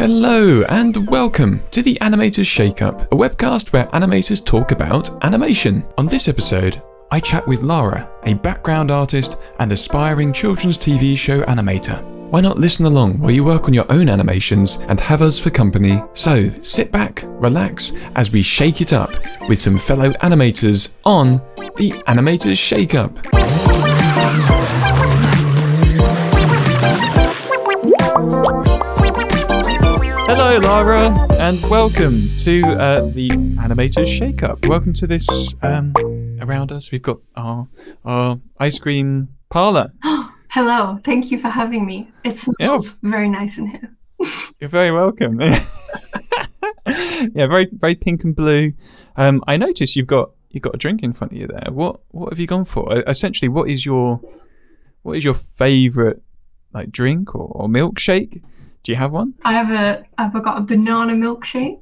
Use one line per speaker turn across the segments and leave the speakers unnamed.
Hello and welcome to the Animators Shake-Up, a webcast where animators talk about animation. On this episode, I chat with Lara, a background artist and aspiring children's TV show animator. Why not listen along while you work on your own animations and have us for company? So sit back, relax, as we shake it up with some fellow animators on the Animators Shake-Up. Hello Lara, and welcome to the Animators Shake-Up. Welcome to this, around us we've got our ice cream parlour.
Hello, thank you for having me. It smells very nice in here.
You're very welcome. Yeah, very very pink and blue. I noticed you've got a drink in front of you there. What have you gone for? Essentially, what is your favourite like drink or milkshake? Do you have one? I've
got a banana milkshake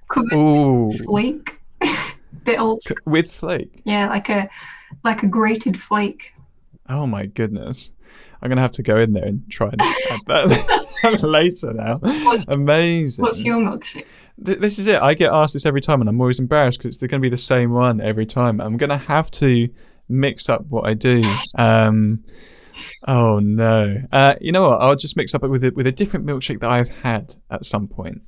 covered with flake. Bit old.
With flake? Yeah,
like a grated flake.
Oh my goodness. I'm going to have to go in there and try and add that later now. Amazing.
What's your milkshake?
This is it. I get asked this every time and I'm always embarrassed because it's going to be the same one every time. I'm going to have to mix up what I do. Oh no! You know what? I'll just mix up it with a different milkshake that I've had at some point.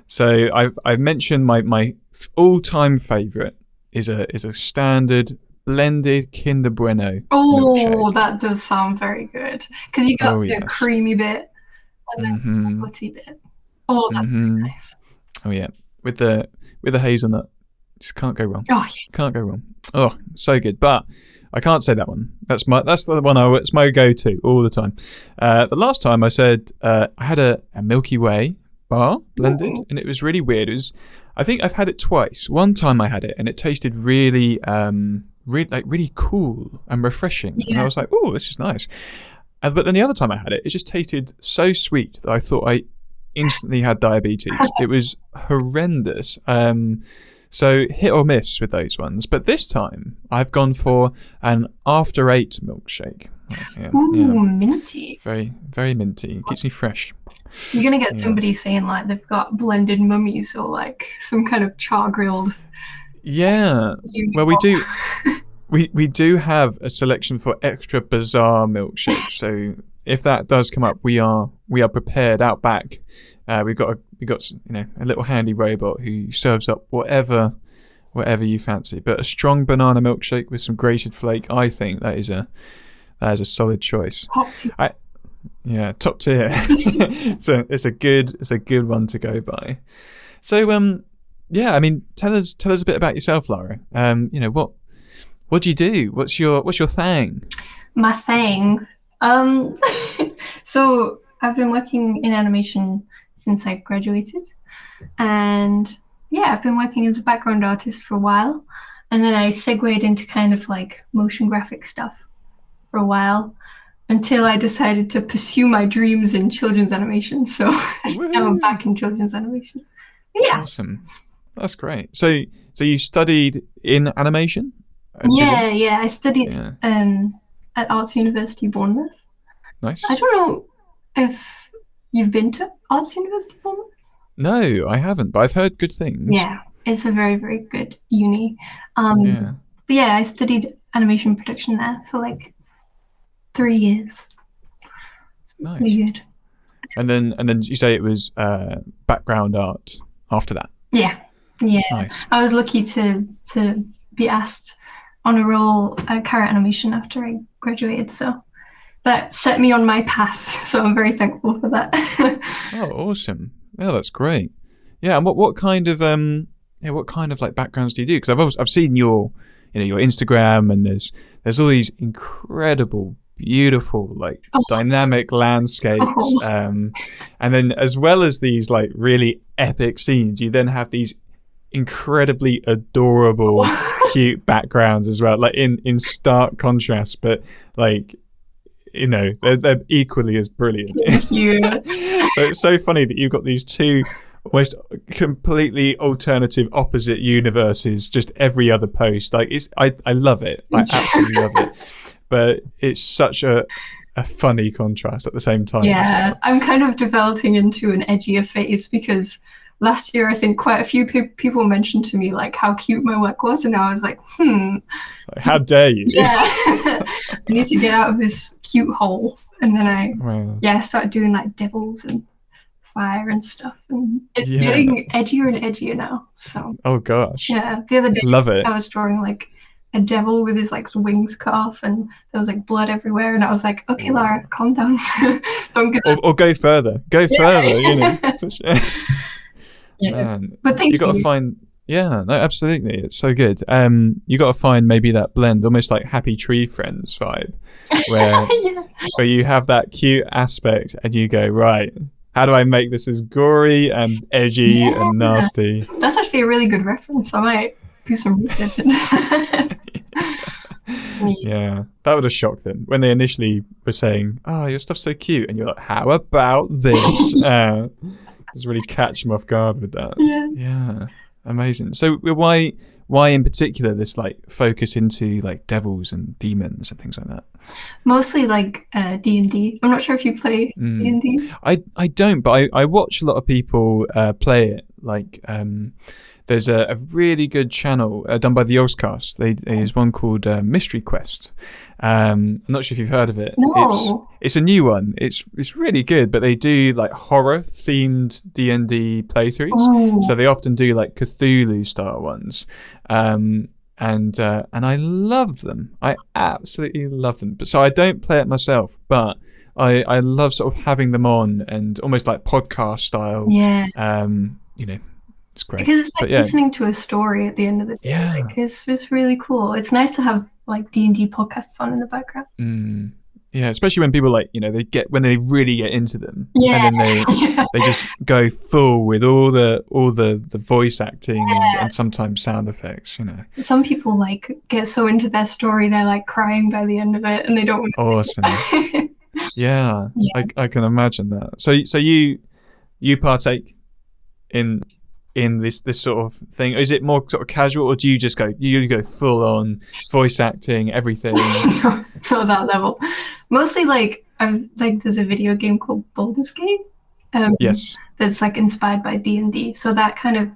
So I've mentioned my all-time favourite is a standard blended Kinder Bueno.
Oh,
milkshake.
That does sound very good because you got the creamy bit and then the chocolatey bit. Oh, that's very nice.
Oh yeah, with the hazelnut, just can't go wrong.
Oh yeah,
can't go wrong. Oh, so good, but. I can't say that one. That's the one. It's my go-to all the time. The last time I said I had a Milky Way bar blended, and it was really weird. I think I've had it twice. One time I had it, and it tasted really cool and refreshing. Yeah. And I was like, "Oh, this is nice." But then the other time I had it, it just tasted so sweet that I thought I instantly had diabetes. It was horrendous. So hit or miss with those ones. But this time, I've gone for an after 8 milkshake.
Minty.
Very, very minty. Keeps me fresh.
You're going to get somebody saying like they've got blended mummies or like some kind of char-grilled.
Yeah. Well, we do have a selection for extra bizarre milkshakes. So if that does come up, we are prepared out back. We've got a little handy robot who serves up whatever you fancy. But a strong banana milkshake with some grated flake, I think that is a solid choice.
Top tier.
Top tier. It's a good one to go by. So I mean, tell us a bit about yourself, Lara. What do you do? What's your thing?
My thing. So I've been working in animation since I graduated, and I've been working as a background artist for a while, and then I segued into kind of like motion graphic stuff for a while until I decided to pursue my dreams in children's animation. So now I'm back in children's animation. Yeah.
Awesome. That's great. So you studied in animation?
Yeah. I studied at Arts University Bournemouth.
Nice.
I don't know if you've been to Arts University Bournemouth?
No, I haven't, but I've heard good things.
Yeah, it's a very, very good uni. But I studied animation production there for like 3 years. It's
nice.
Really good.
And then you say it was background art after that?
Yeah.
Nice.
I was lucky to be asked on a role at Carrot Animation after I graduated, so that set me on my path, so I'm very thankful for that.
Oh, awesome! Yeah, that's great. Yeah, and what kind of like backgrounds do you do? Because I've seen your Instagram, and there's all these incredible, beautiful, like dynamic landscapes, and then as well as these like really epic scenes, you then have these incredibly adorable, cute backgrounds as well, like in stark contrast, but like. They're equally as brilliant.
Thank you.
So it's so funny that you've got these two almost completely alternative, opposite universes. Just every other post, like I love it. I absolutely love it. But it's such a a funny contrast at the same time.
Yeah,
as well.
I'm kind of developing into an edgier phase because last year I think quite a few people mentioned to me like how cute my work was, and I was like,
Like, how dare you?
yeah, I need to get out of this cute hole. And then I started doing like devils and fire and stuff, and it's getting edgier and edgier now. So
oh gosh,
yeah, the other day
love it.
I was drawing like a devil with his like wings cut off, and there was like blood everywhere, and I was like, okay, Lara, calm down. Don't get
or go further, you know. For sure.
Yeah.
Man,
But thank you.
Got to find. Yeah, no, absolutely, it's so good. You got to find maybe that blend, almost like Happy Tree Friends vibe, where where you have that cute aspect, and you go, right, how do I make this as gory and edgy and nasty?
That's actually a really good reference. I might do some research into that.
Yeah, that would have shocked them when they initially were saying, "Oh, your stuff's so cute," and you're like, "How about this?" Just really catch them off guard with that. Yeah, amazing. So why in particular this like focus into like devils and demons and things like that?
Mostly like D&D. I'm not sure if you play D&D.
I don't, but I watch a lot of people play it. Like there's a really good channel done by the Ozcast. There's one called Mystery Quest. I'm not sure if you've heard of it.
No.
It's a new one. It's really good, but they do like horror themed D&D playthroughs.
Oh.
So they often do like Cthulhu style ones. And I love them. I absolutely love them. But so I don't play it myself, but I love sort of having them on and almost like podcast style.
Yeah.
You know, it's great
because it's like listening to a story at the end of the day.
Yeah.
Like, it's really cool. It's nice to have like D&D podcasts on in the background.
Yeah, especially when people like, you know, when they really get into them,
Yeah.
and then they just go full with all the voice acting and sometimes sound effects, you know.
Some people like get so into their story they're like crying by the end of it, and they don't want to.
Awesome. Yeah. I can imagine that. So you partake in this sort of thing? Is it more sort of casual, or do you just go full on voice acting, everything?
Not that level. Mostly like there's a video game called Baldur's Gate.
Yes.
That's like inspired by D&D. So that kind of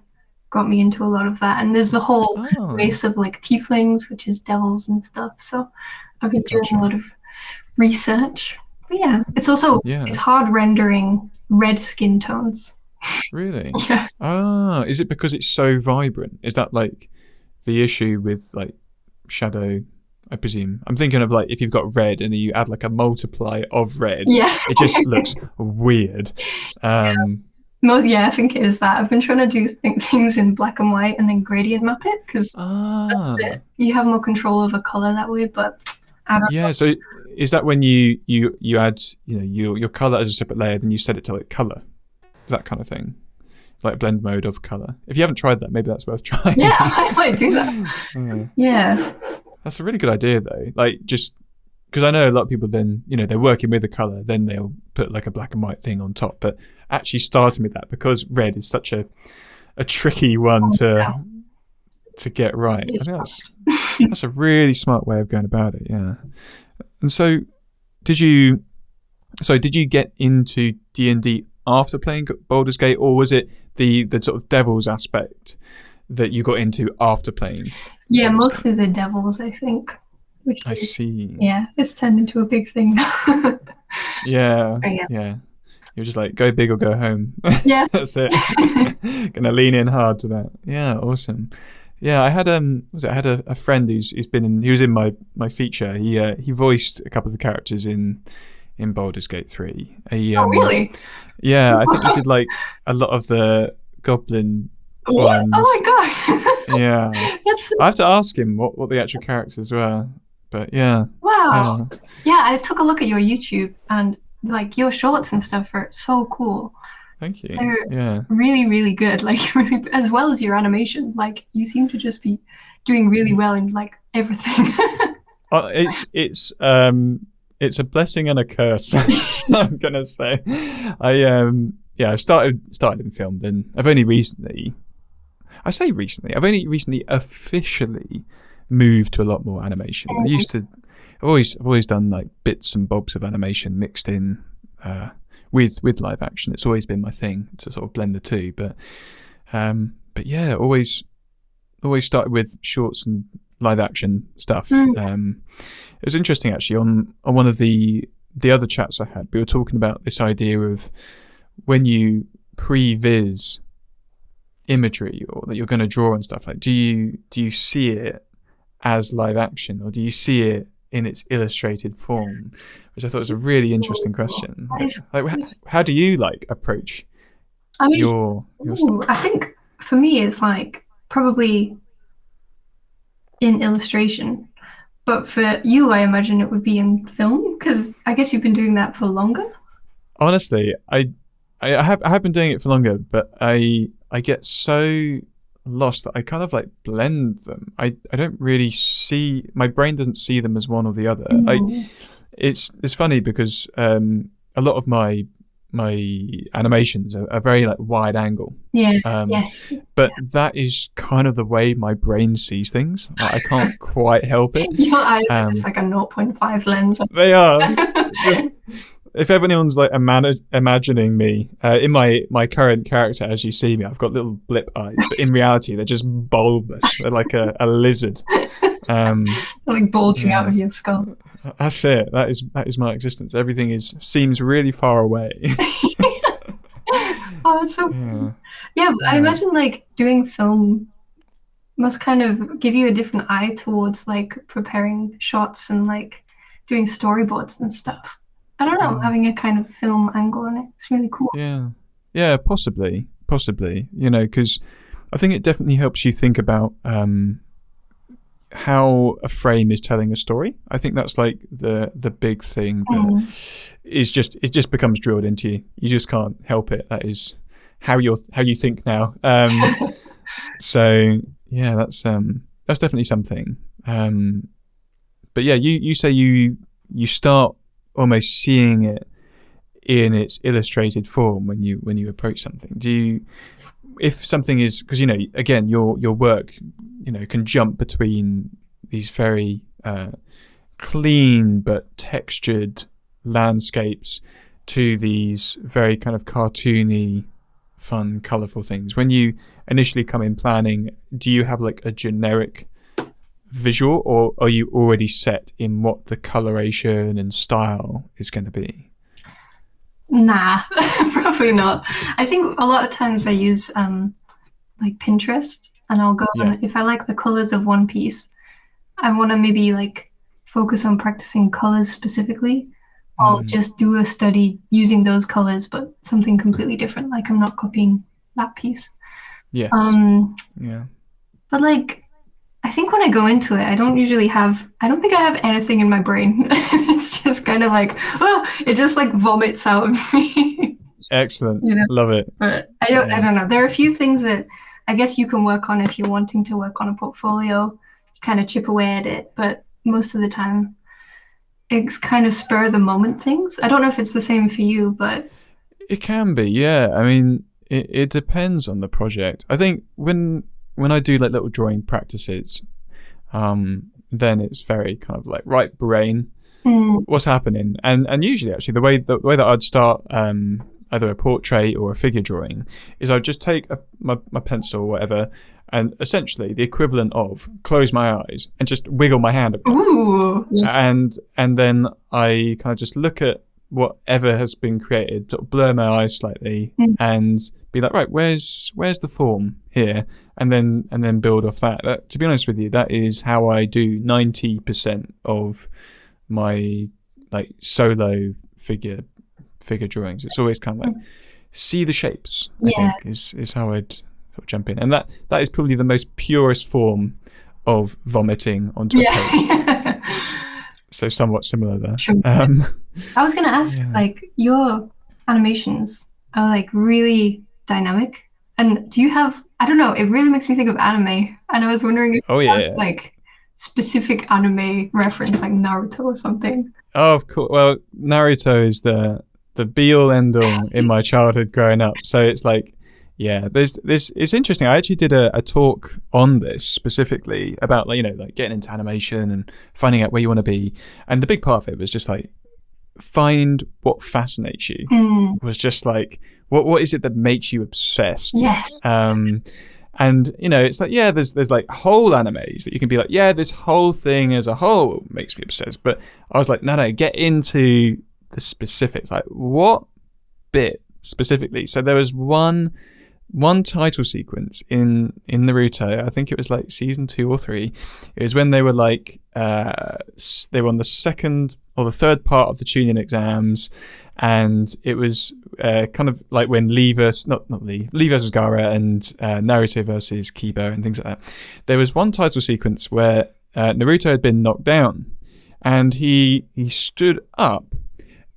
got me into a lot of that. And there's the whole race of like tieflings, which is devils and stuff. So I've been doing a lot of research. But yeah, it's also it's hard rendering red skin tones.
Really?
Yeah.
Is it because it's so vibrant? Is that like the issue with like shadow? I presume. I'm thinking of like if you've got red and then you add like a multiply of red.
Yeah.
It just looks weird.
I think it is that. I've been trying to do things in black and white and then gradient map it because you have more control over color that way. But I don't know.
So is that when you add your color as a separate layer, then you set it to like color, that kind of thing, like blend mode of color? If you haven't tried that, maybe that's worth trying.
Yeah, I might do that. Yeah.
That's a really good idea though. Like just because I know a lot of people then, they're working with the color, then they'll put like a black and white thing on top. But actually starting with that, because red is such a tricky one to get right. I think that's a really smart way of going about it. Yeah. And so did you get into D&D after playing Baldur's Gate, or was it the sort of Devils aspect that you got into after playing?
Yeah, mostly the Devils, I think.
I see.
Yeah, it's turned into a big thing now.
Yeah. You're just like, go big or go home.
Yeah.
That's it. Gonna lean in hard to that. Yeah, awesome. Yeah, I had a friend he was in my feature. He voiced a couple of the characters in Baldur's Gate 3.
Really?
Yeah, I think he did like a lot of the goblin ones.
Oh my god.
Yeah. I have to ask him what the actual characters were. But yeah.
Wow. Yeah, I took a look at your YouTube and like your shorts and stuff are so cool.
Thank you.
They're really, really good. Like really, as well as your animation. Like you seem to just be doing really well in like everything.
It's a blessing and a curse. I'm gonna say. I started in film. Then I've only recently officially moved to a lot more animation. I used to I've always done like bits and bobs of animation mixed in with live action. It's always been my thing to sort of blend the two. But yeah, always started with shorts and live action stuff. It was interesting actually on one of the other chats I had. We were talking about this idea of when you pre-viz imagery or that you're going to draw and stuff, like do you see it as live action or do you see it in its illustrated form, which I thought was a really interesting question. Like how do you like approach your stuff?
I think for me it's like probably in illustration, but for you I imagine it would be in film, because I guess you've been doing that for longer.
Honestly, I have been doing it for longer, but I get so lost that I kind of like blend them. I don't really see, my brain doesn't see them as one or the other. It's funny because a lot of my animations are very like wide angle.
Yes.
But that is kind of the way my brain sees things. Like, I can't quite help it.
Your eyes are just like a 0.5 lens.
They are. If anyone's like imagining me in my current character as you see me, I've got little blip eyes, but in reality they're just bulbous. They're like a lizard.
Like bulging out of your skull.
That's it. That is my existence. Everything seems really far away.
Oh, that's so cool. Yeah, I imagine like doing film must kind of give you a different eye towards like preparing shots and like doing storyboards and stuff. I don't know, having a kind of film angle on it. It's really cool.
Yeah, possibly. You know, because I think it definitely helps you think about how a frame is telling a story. I think that's like the big thing that it just becomes drilled into you. You just can't help it. That is how you think now. So yeah, that's definitely something. But yeah, you say you start almost seeing it in its illustrated form when you approach something. Do you, if something is, because you know, again, your work, you know, can jump between these very clean but textured landscapes to these very kind of cartoony, fun, colourful things. When you initially come in planning, do you have like a generic visual, or are you already set in what the coloration and style is going to be?
Nah, probably not. I think a lot of times I use like Pinterest, and I'll go on, if I like the colors of one piece, I want to maybe like focus on practicing colors specifically. I'll just do a study using those colors, but something completely different. Like I'm not copying that piece.
Yes. Yeah.
But like, I think when I go into it, I don't think I have anything in my brain. It's just kind of like, it just like vomits out of me.
Excellent. You know? Love it.
But I don't know. There are a few things that I guess you can work on if you're wanting to work on a portfolio, kind of chip away at it. But most of the time, it's kind of spur of the moment things. I don't know if it's the same for you, but
it can be. Yeah. I mean, it depends on the project. I think when I do like little drawing practices, then it's very kind of like right brain, what's happening, and usually actually the way that I'd start either a portrait or a figure drawing is I'd just take my pencil or whatever, and essentially the equivalent of close my eyes and just wiggle my hand a bit.
Ooh.
and then I kind of just look at whatever has been created, sort of blur my eyes slightly and be like, right, where's the form here, and then build off that. To be honest with you, that is how I do 90% of my like solo figure drawings. It's always kind of like see the shapes. I think is how I'd sort of jump in, and that is probably the most purest form of vomiting onto a page. So somewhat similar there.
Sure. I was going to ask, like, your animations are like really dynamic, and do you have, I don't know, it really makes me think of anime, and I was wondering if you have like specific anime reference, like Naruto or something.
Oh, of course. Well, Naruto is the be all end all in my childhood growing up. So it's like, Yeah, there's it's interesting. I actually did a talk on this specifically about like getting into animation and finding out where you want to be. And the big part of it was just like find what fascinates you. Was just like what is it that makes you obsessed?
Yes.
And it's like there's like whole animes that you can be like this whole thing as a whole makes me obsessed. But I was like no, get into the specifics. Like what bit specifically? So there was one title sequence in Naruto. I think it was like season 2 or 3. It was when they were like they were on the second or the third part of the Chunin exams, and it was kind of like when Lee versus Gaara and Naruto versus Kiba and things like that. There was one title sequence where Naruto had been knocked down, and he stood up,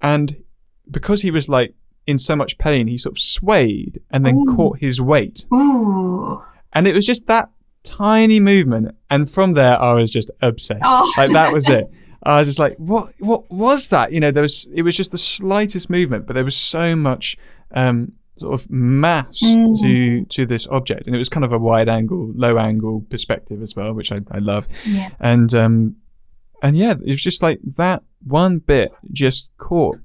and because he was like in so much pain, he sort of swayed and then caught his weight.
Ooh.
And it was just that tiny movement, and from there I was just obsessed. Like that was it. I was just like, what was that? It was just the slightest movement, but there was so much sort of mass to this object, and it was kind of a wide angle, low angle perspective as well, which I love.
Yeah.
And yeah, it was just like that one bit just caught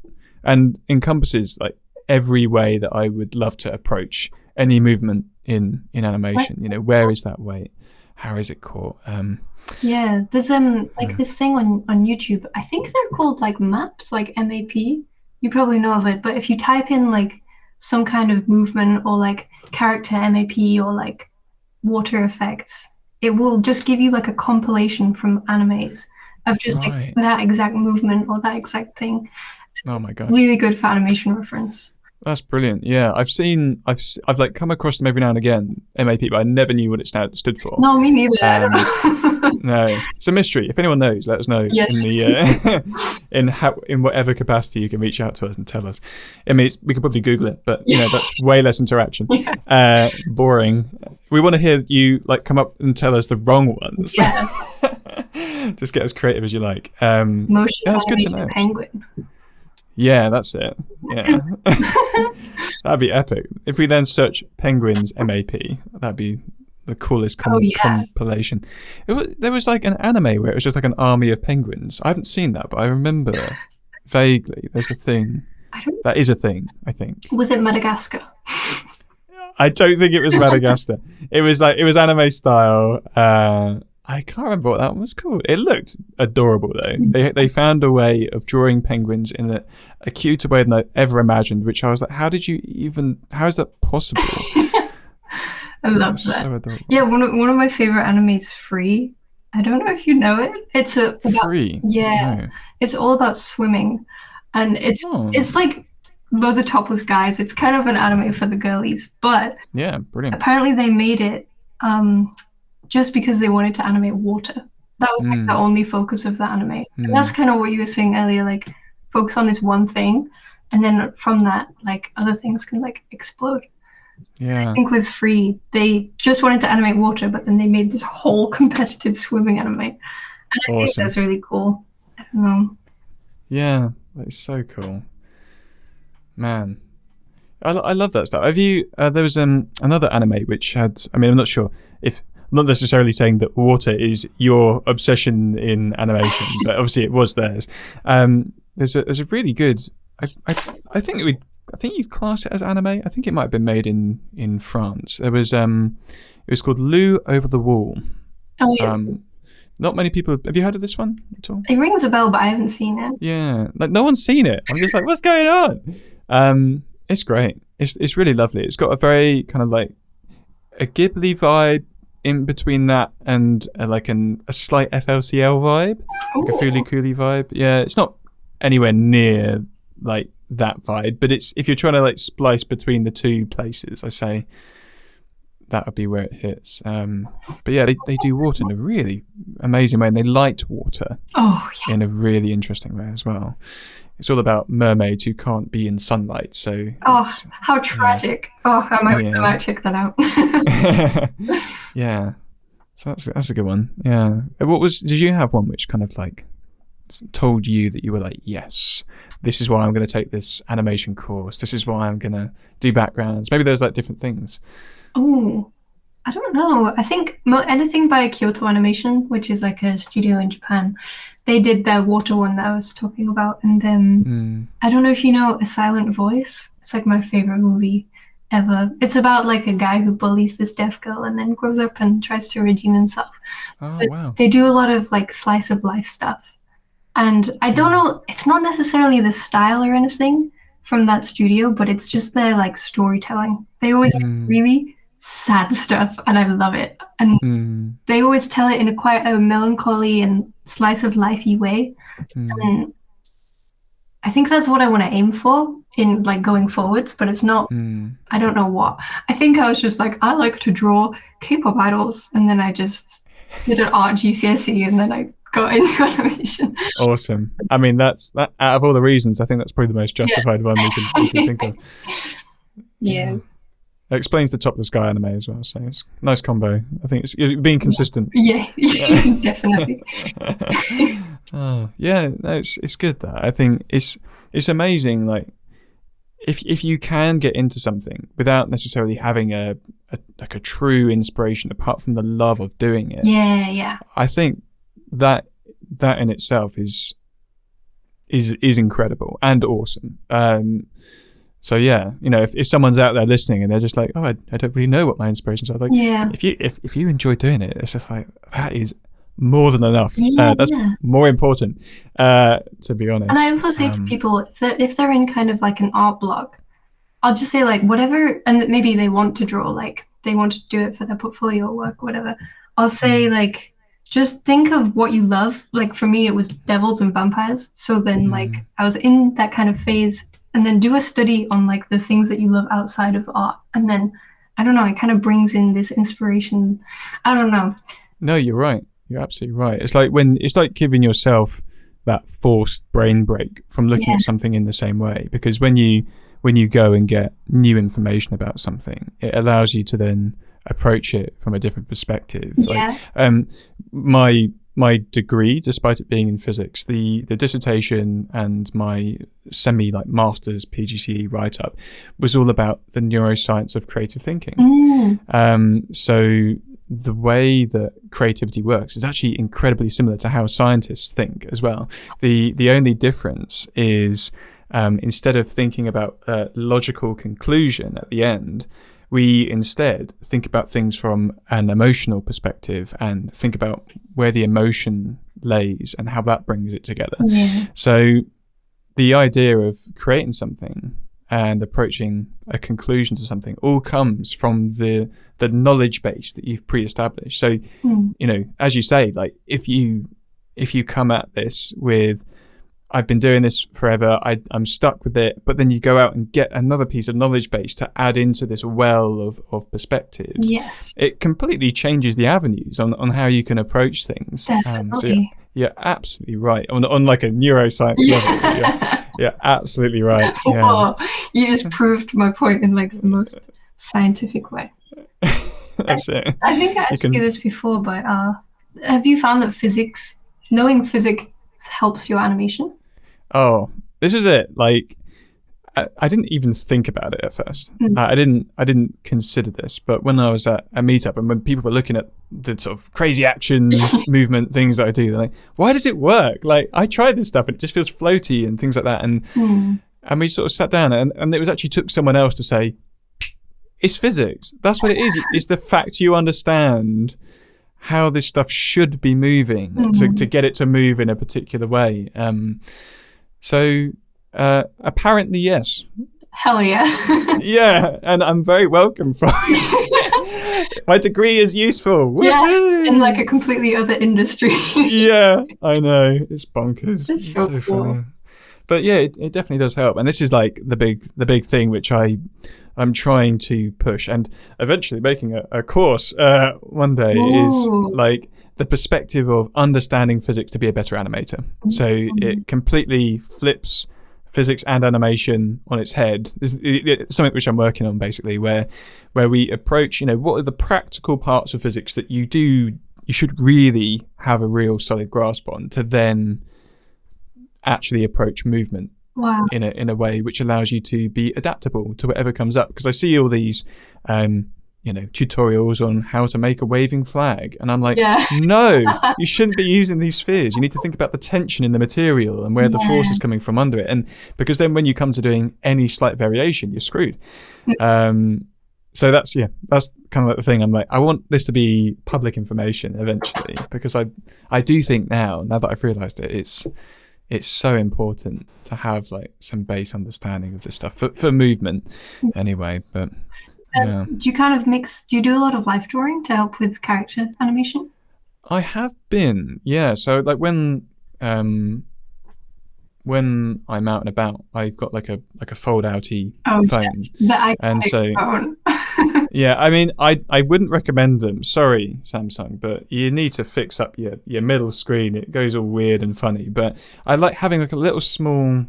and encompasses like every way that I would love to approach any movement in animation. Where is that weight? How is it caught?
Yeah, there's like this thing on YouTube. I think they're called like maps, like MAP. You probably know of it, but if you type in like some kind of movement or like character MAP or like water effects, it will just give you like a compilation from animes of just like that exact movement or that exact thing.
Oh my gosh.
Really good for animation reference.
That's brilliant. Yeah, I've like come across them every now and again, MAP, but I never knew what it stood for.
No, me neither. I don't know.
No, it's a mystery. If anyone knows, let us know.
Yes.
In whatever capacity you can reach out to us and tell us. I mean, we could probably Google it, but that's way less interaction. Yeah. Boring. We want to hear you like come up and tell us the wrong ones.
Yeah.
Just get as creative as you like.
Motion
that's good to know.
Penguin.
Yeah, that's it. Yeah. That'd be epic. If we then search penguins MAP, that'd be the coolest compilation. There was like an anime where it was just like an army of penguins. I haven't seen that, but I remember vaguely there's a thing. That is a thing, I think.
Was it Madagascar?
I don't think it was Madagascar. It was anime style. I can't remember what that one was called. It looked adorable though. They found a way of drawing penguins in a cuter way than I ever imagined, which I was like, how is that possible?
I love that. So adorable. Yeah, one of my favorite animes, Free. I don't know if you know it. It's about
Free.
Yeah. No. It's all about swimming. And it's like loads of topless guys. It's kind of an anime for the girlies. But
yeah, brilliant.
Apparently they made it just because they wanted to animate water. That was like the only focus of the anime. And that's kind of what you were saying earlier, like focus on this one thing, and then from that, like other things can like explode.
Yeah.
I think with Free, they just wanted to animate water, but then they made this whole competitive swimming anime. And I think that's really cool. I don't know.
Yeah, that's so cool. Man. I love that stuff. Have you, there was another anime which had, I mean, I'm not sure if, I'm not necessarily saying that water is your obsession in animation, but obviously it was theirs. There's a really good, I think you'd class it as anime. I think it might have been made in France. There was, it was called Lou Over the Wall.
Oh, yeah.
Not many people, have you heard of this one at all?
It rings a bell, but I haven't seen it.
Yeah, like no one's seen it. I'm just like, what's going on? It's great. It's really lovely. It's got a very kind of like a Ghibli vibe in between that and like a slight FLCL vibe, like a Fooly Cooly vibe. Yeah, it's not anywhere near like that vibe, but it's, if you're trying to like splice between the two places, I say that would be where it hits. But yeah, they do water in a really amazing way, and they light water in a really interesting way as well. It's all about mermaids who can't be in sunlight, so
how tragic. I might check that out.
Yeah, so that's a good one. Yeah, did you have one which kind of like told you that you were like, yes, this is why I'm going to take this animation course, this is why I'm going to do backgrounds? Maybe there's like different things.
Oh, I don't know. I think anything by Kyoto Animation, which is like a studio in Japan, they did their water one that I was talking about. And then I don't know if you know A Silent Voice. It's like my favorite movie ever. It's about like a guy who bullies this deaf girl and then grows up and tries to redeem himself.
Oh,
but
wow.
They do a lot of like slice of life stuff. And I don't know, it's not necessarily the style or anything from that studio, but it's just their like storytelling. They always have really sad stuff, and I love it. And they always tell it in a quite a melancholy and slice of lifey way. And I think that's what I want to aim for in like going forwards, but it's not, I don't know what. I think I was just like, I like to draw K-pop idols, and then I just did an art GCSE, and then I got into animation.
Awesome. I mean, that's that. Out of all the reasons, I think that's probably the most justified one we can think of.
Yeah.
It explains the Top of the Sky anime as well, so it's a nice combo. I think it's being consistent.
Yeah, definitely.
Oh, yeah, no, it's good. That I think it's amazing. Like if you can get into something without necessarily having a true inspiration apart from the love of doing it.
Yeah.
I think that in itself is incredible and awesome. So yeah, you know, if someone's out there listening and they're just like, oh, I don't really know what my inspirations are. Like, if you enjoy doing it, it's just like, that is more than enough. That's more important, to be honest.
And I also say to people, if they're in kind of like an art blog, I'll just say like whatever, and maybe they want to draw, like they want to do it for their portfolio work, whatever. I'll say like, just think of what you love. Like for me, it was devils and vampires. So then like I was in that kind of phase. And then do a study on like the things that you love outside of art. And then, I don't know, it kind of brings in this inspiration. I don't know. No,
you're right. You're absolutely right. It's like giving yourself that forced brain break from looking at something in the same way. Because when you go and get new information about something, it allows you to then approach it from a different perspective.
Yeah.
Like, my degree, despite it being in physics, the dissertation and my master's PGCE write-up was all about the neuroscience of creative thinking. So the way that creativity works is actually incredibly similar to how scientists think as well. The only difference is instead of thinking about a logical conclusion at the end, we instead think about things from an emotional perspective and think about where the emotion lays and how that brings it together. So the idea of creating something and approaching a conclusion to something all comes from the knowledge base that you've pre-established. So, you know, as you say, like if you come at this with, I've been doing this forever, I'm stuck with it, but then you go out and get another piece of knowledge base to add into this well of perspectives.
Yes.
It completely changes the avenues on how you can approach things.
Definitely.
So you're absolutely right. On like a neuroscience level, you're absolutely right. Yeah.
Whoa, you just proved my point in like the most scientific way.
That's it.
I think I asked you this before, but have you found that knowing physics helps your animation?
Oh, this is it. Like, I didn't even think about it at first. I didn't consider this, but when I was at a meetup and when people were looking at the sort of crazy action movement things that I do, they're like, why does it work? Like, I tried this stuff and it just feels floaty and things like that. And we sort of sat down and it was actually took someone else to say, it's physics. That's what it is. It's the fact you understand how this stuff should be moving to get it to move in a particular way. So apparently, yes.
Hell yeah.
Yeah, and I'm very welcome for it. My degree is useful.
Yes, in like a completely other industry.
Yeah, I know. It's bonkers.
It's so cool.
Funny. But yeah, it definitely does help. And this is like the big thing which I'm trying to push, and eventually making a course one day is like the perspective of understanding physics to be a better animator. So it completely flips physics and animation on its head. It's something which I'm working on basically, where we approach, you know, what are the practical parts of physics that you should really have a real solid grasp on to then actually approach movement
Wow.
in a way which allows you to be adaptable to whatever comes up. Because I see all these tutorials on how to make a waving flag, and I'm like, no, you shouldn't be using these spheres. You need to think about the tension in the material and where the force is coming from under it, and because then when you come to doing any slight variation, you're screwed. So that's kind of like the thing. I'm like, I want this to be public information eventually, because I do think now that I've realized it, it's so important to have like some base understanding of this stuff for movement anyway. But
do you kind of do you do a lot of life drawing to help with character animation?
I have been, yeah. So like when I'm out and about, I've got like a fold outy phone.
Yes, the iconic
and so
phone.
yeah, I mean, I wouldn't recommend them. Sorry, Samsung, but you need to fix up your middle screen. It goes all weird and funny. But I like having like a little small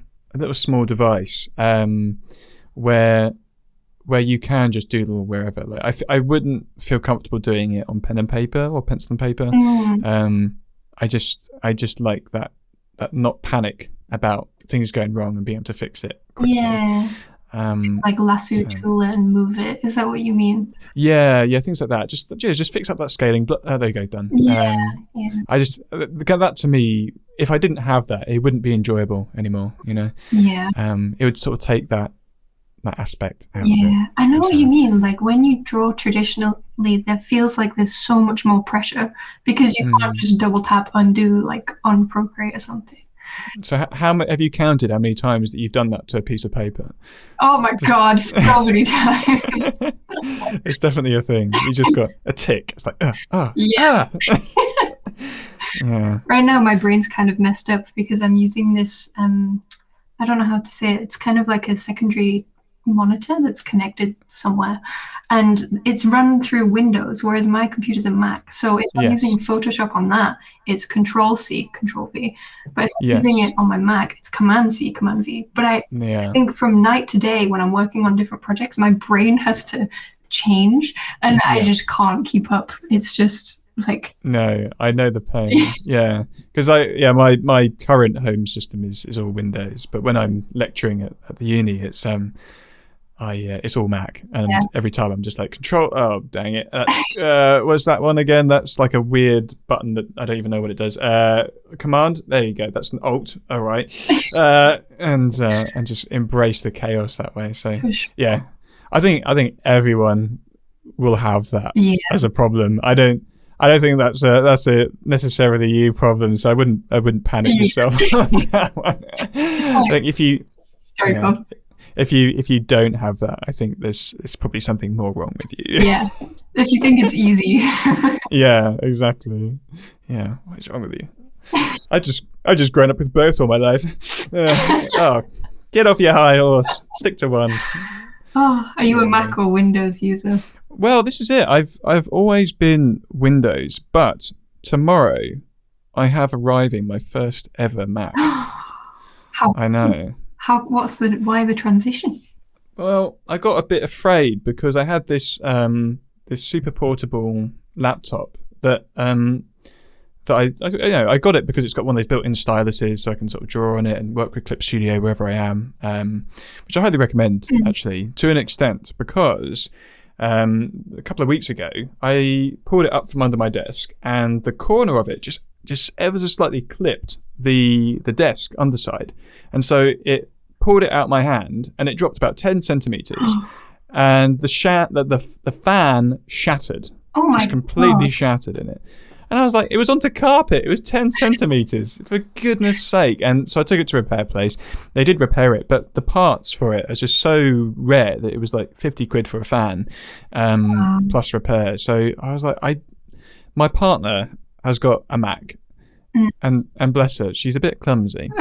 device where you can just doodle wherever. Like I wouldn't feel comfortable doing it on pen and paper or pencil and paper. I just like that not panic about things going wrong and being able to fix it quickly.
Yeah. Like lasso tool it and move it. Is that what you mean?
Yeah, things like that. Just fix up that scaling. There you go, done.
Yeah.
I just that to me, if I didn't have that, it wouldn't be enjoyable anymore.
Yeah.
It would sort of take that aspect out of
Yeah,
it.
I know what you mean. Like when you draw traditionally, there feels like there's so much more pressure because you can't just double tap undo like on Procreate or something.
So how have you counted how many times that you've done that to a piece of paper?
Oh my God, so many times.
It's definitely a thing. You just got a tick. It's like,
yeah.
Yeah.
Right now my brain's kind of messed up because I'm using this, I don't know how to say it. It's kind of like a secondary monitor that's connected somewhere, and it's run through Windows, whereas my computer's a Mac. So if I'm using Photoshop on that, it's Control-C, Control-V. But if I'm using it on my Mac, it's Command-C, Command-V. But I think from night to day, when I'm working on different projects, my brain has to change, and I just can't keep up. It's just like...
No, I know the pain. Yeah, because my current home system is all Windows, but when I'm lecturing at the uni, it's all Mac, and every time I'm just like Control. Oh, dang it! What's that one again? That's like a weird button that I don't even know what it does. Command. There you go. That's an Alt. All right, and just embrace the chaos that way. So yeah, I think everyone will have that as a problem. I don't think that's a necessarily you problem. So I wouldn't panic yourself on that one. I think if you.
Sorry, Bob.
If you don't have that, I think there's probably something more wrong with you.
Yeah, if you think it's easy.
Yeah, exactly. Yeah, what is wrong with you? I just grown up with both all my life. Get off your high horse. Stick to one.
Oh, are you a Mac or Windows user?
Well, this is it. I've always been Windows, but tomorrow I have arriving my first ever Mac.
How?
I know.
Why the transition?
Well, I got a bit afraid because I had this super portable laptop that I got it because it's got one of those built-in styluses, so I can sort of draw on it and work with Clip Studio wherever I am, which I highly recommend actually to an extent, because a couple of weeks ago I pulled it up from under my desk and the corner of it just ever so slightly clipped the desk underside, and so it pulled it out my hand and it dropped about 10 centimeters and the fan shattered. Just completely shattered in it. And I was like, it was onto carpet. It was 10 centimeters, for goodness sake. And so I took it to a repair place. They did repair it, but the parts for it are just so rare that it was like 50 quid for a fan, plus repair. So I was like, my partner has got a Mac, and bless her, she's a bit clumsy.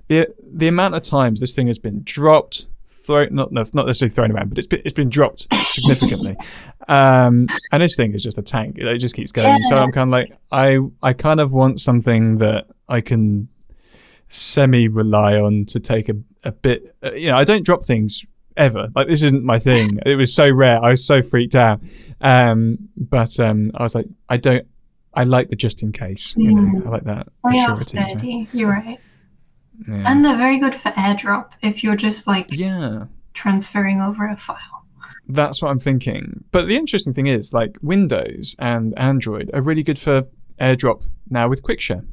The amount of times this thing has been dropped, not necessarily thrown around, but it's been dropped significantly. And this thing is just a tank. It just keeps going. So I'm kind of like, I kind of want something that I can semi-rely on to take a bit. I don't drop things ever. Like, this isn't my thing. It was so rare. I was so freaked out. But I was like, I like the just in case. I like that.
Oh, yeah, sturdy. You're right.
Yeah.
And they're very good for airdrop if you're just like
Yeah.
transferring over a file.
That's what I'm thinking. But the interesting thing is, like, Windows and Android are really good for AirDrop now with QuickShare.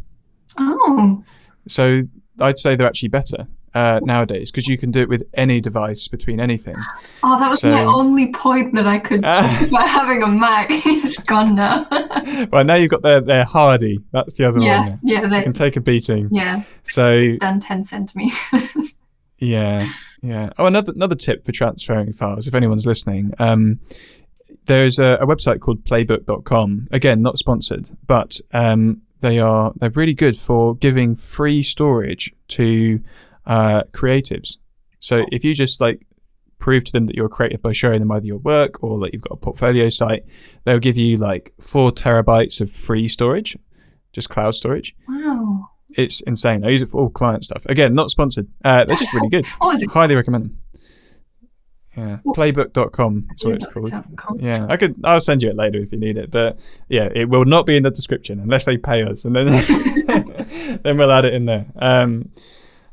Oh.
So I'd say they're actually better nowadays because you can do it with any device between anything.
Oh, that was my only point that I could do by having a Mac. It's gone now.
Well, now you've got their Hardy. That's the other one.
Yeah,
they can take a beating.
Yeah.
So
done 10 centimeters.
Yeah. Oh, another tip for transferring files, if anyone's listening. There's a website called playbook.com. Again, not sponsored, but they're really good for giving free storage to creatives. So if you just like prove to them that you're a creative by showing them either your work or that you've got a portfolio site, they'll give you like 4 terabytes of free storage, just cloud storage.
Wow.
It's insane. I use it for all client stuff. Again, not sponsored. They're just really good. Highly recommend them. Yeah, playbook.com is what it's called. Yeah, I'll send you it later if you need it. But yeah, it will not be in the description unless they pay us, and then then we'll add it in there.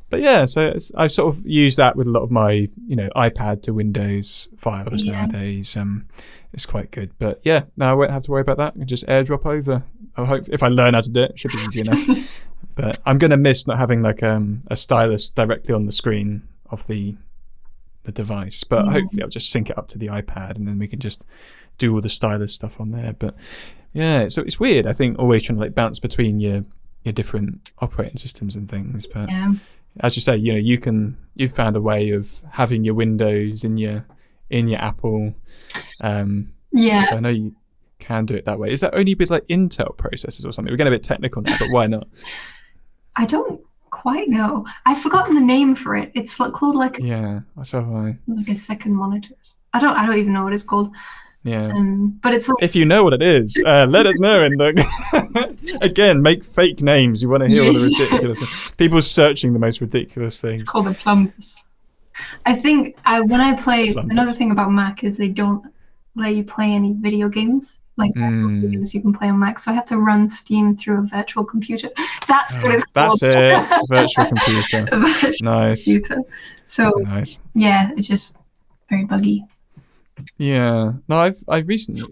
But yeah, so I sort of use that with a lot of my, iPad to Windows files nowadays. It's quite good. But yeah, now I won't have to worry about that. I can just AirDrop over. I hope if I learn how to do it, it should be easy enough. But I'm gonna miss not having like a stylus directly on the screen of the device. But hopefully I'll just sync it up to the iPad, and then we can just do all the stylus stuff on there. But yeah, so it's weird. I think always trying to like bounce between your different operating systems and things. But as you say, you've found a way of having your Windows in your Apple. So I know you can do it that way. Is that only with like Intel processors or something? We're getting a bit technical now, but why not?
I don't quite know. I've forgotten the name for it. It's called like
so have I.
Like a second monitor. I don't even know what it's called.
Yeah.
But it's like,
if you know what it is, let us know. And again, make fake names. You want to hear all the ridiculous people searching the most ridiculous things.
It's called a plumbus. I think when I play, another thing about Mac is they don't let you play any video games. Like games you can play on Mac, so I have to run Steam through a virtual computer. That's what it's called.
That's it, virtual computer. Nice. Computer.
So nice. Yeah, it's just very buggy.
Yeah. No, I've recently.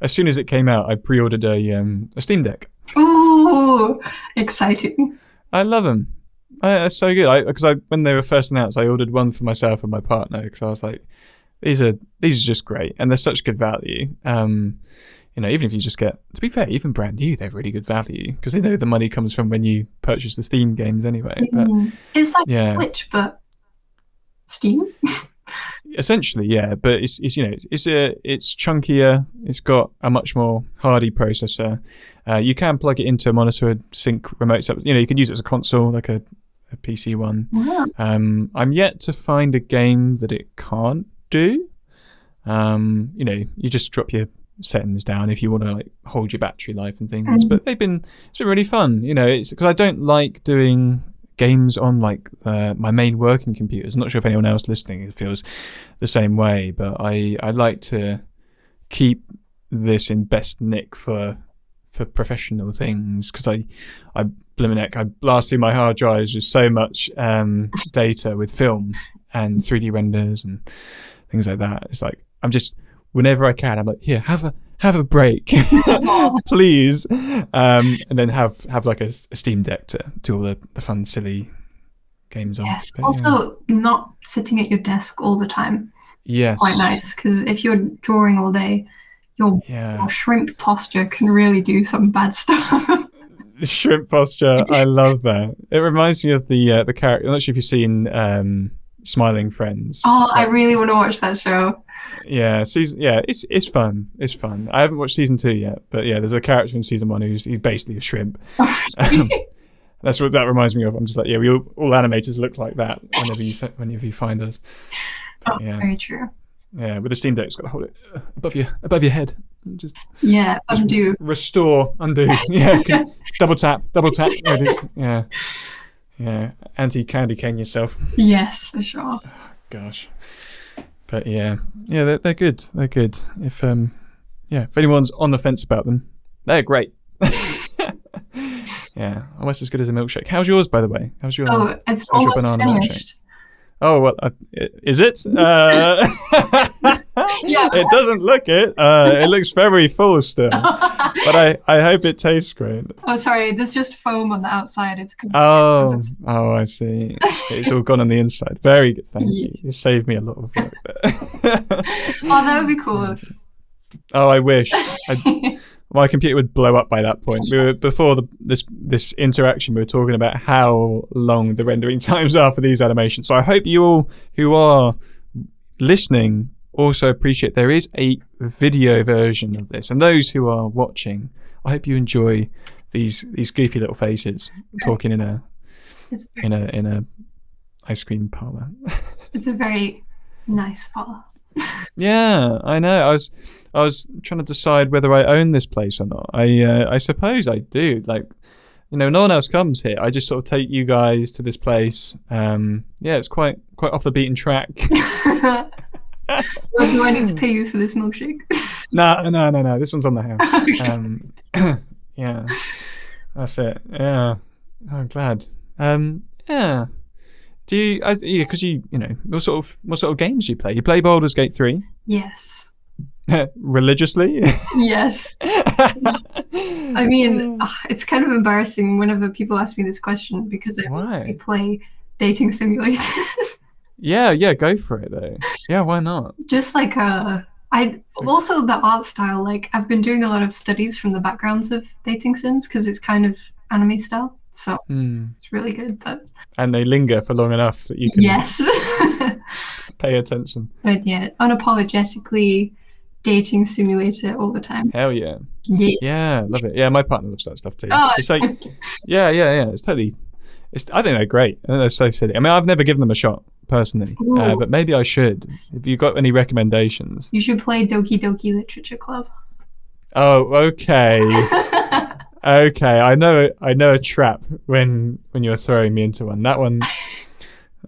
As soon as it came out, I pre-ordered a Steam Deck.
Ooh, exciting!
I love them. They're so good. Because when they were first announced, I ordered one for myself and my partner because I was like, these are just great, and they're such good value. Even if you just get, to be fair, even brand new, they're really good value because they know the money comes from when you purchase the Steam games anyway. But
it's like Switch, but Steam.
Essentially, yeah, but it's chunkier. It's got a much more hardy processor. You can plug it into a monitor, sync remote. You can use it as a console, like a PC one.
Wow.
I'm yet to find a game that it can't do. You just drop your settings down if you want to like hold your battery life and things. But it's been really fun. It's because I don't like doing games on like my main working computers. I'm not sure if anyone else listening feels the same way, but I like to keep this in best nick for professional things because I blast through my hard drives with so much data with film and 3D renders and things like that. It's like I'm just, whenever I can, I'm like, here, have a break, please, and then have like a Steam Deck to do all the fun, silly games on.
Yes. Also, not sitting at your desk all the time.
Yes.
Quite nice, because if you're drawing all day, your shrimp posture can really do some bad stuff.
The shrimp posture, I love that. It reminds me of the character. I'm not sure if you've seen Smiling Friends.
Oh, I really want to watch that show.
Yeah, it's fun. It's fun. I haven't watched season 2 yet, but yeah, there's a character in season 1 who's basically a shrimp. That's what that reminds me of. I'm just like, we all animators look like that whenever you find us. But,
very true.
Yeah, with the Steam Deck, it's got to hold it above your head. Just
undo.
Restore, undo. Yeah, double tap. There it is. Yeah. Anti-candy cane yourself.
Yes, for sure.
Oh, gosh. But yeah, they're good. They're good. If anyone's on the fence about them, they're great. Yeah, almost as good as a milkshake. How's yours, by the way? How's your
It's
how's your
almost
banana milkshake?
finished.
Oh, well, is it?
Yeah.
It doesn't look it. It looks very full still. But I hope it tastes great.
Oh, sorry. There's just foam on the outside. It's
Oh, I see. It's all gone on the inside. Very good. Thank you. You saved me a lot of work there.
Oh, that would be cool.
Oh, I wish. My computer would blow up by that point. We were before this interaction. We were talking about how long the rendering times are for these animations. So I hope you all who are listening also appreciate there is a video version of this, and those who are watching, I hope you enjoy these goofy little faces talking in a ice cream parlor.
It's a very nice parlor.
Yeah, I know. I was trying to decide whether I own this place or not. I suppose I do. Like, no one else comes here. I just sort of take you guys to this place. Yeah, it's quite off the beaten track.
So do I need to pay you for this milkshake?
No. This one's on the house.
Okay.
Yeah, that's it. Yeah, I'm glad. Yeah. Do you? Because you know, what sort of games do you play? You play Baldur's Gate 3?
Yes.
Religiously?
Yes. I mean, it's kind of embarrassing whenever people ask me this question because I play dating simulators.
Yeah, go for it though. Yeah, why not?
Just like also the art style. Like I've been doing a lot of studies from the backgrounds of dating sims because it's kind of anime style, so it's really good.
And they linger for long enough that you can pay attention.
But yeah, unapologetically dating simulator all the time.
Hell yeah. Yeah, love it. Yeah, my partner loves that stuff too.
Oh,
it's like, yeah. It's totally. I think they're great. I think they're so silly. I mean, I've never given them a shot personally, but maybe I should. If you've got any recommendations,
you should play Doki Doki Literature Club.
Oh, okay. Okay, I know a trap when you're throwing me into one. That one.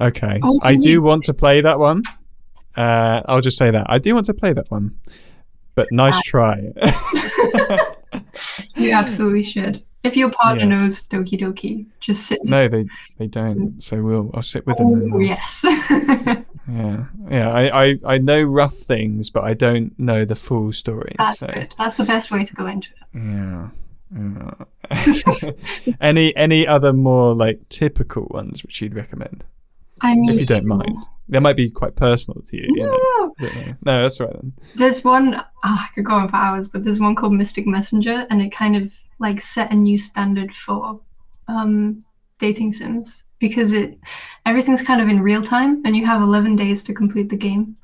Okay, I do want to play that one. I'll just say that I do want to play that one, but nice try.
You absolutely should. If your partner knows Doki Doki, just sit.
No, they don't. So I'll sit with them.
Oh, yes.
Yeah. I know rough things, but I don't know the full story.
That's good. That's the best way to go into it.
Yeah. Any other more like typical ones which you'd recommend?
I mean,
if you don't mind, they might be quite personal to you.
No,
no, that's right then.
There's one. I could go on for hours, but there's one called Mystic Messenger, and it kind of like set a new standard for dating sims because everything's kind of in real time, and you have 11 days to complete the game.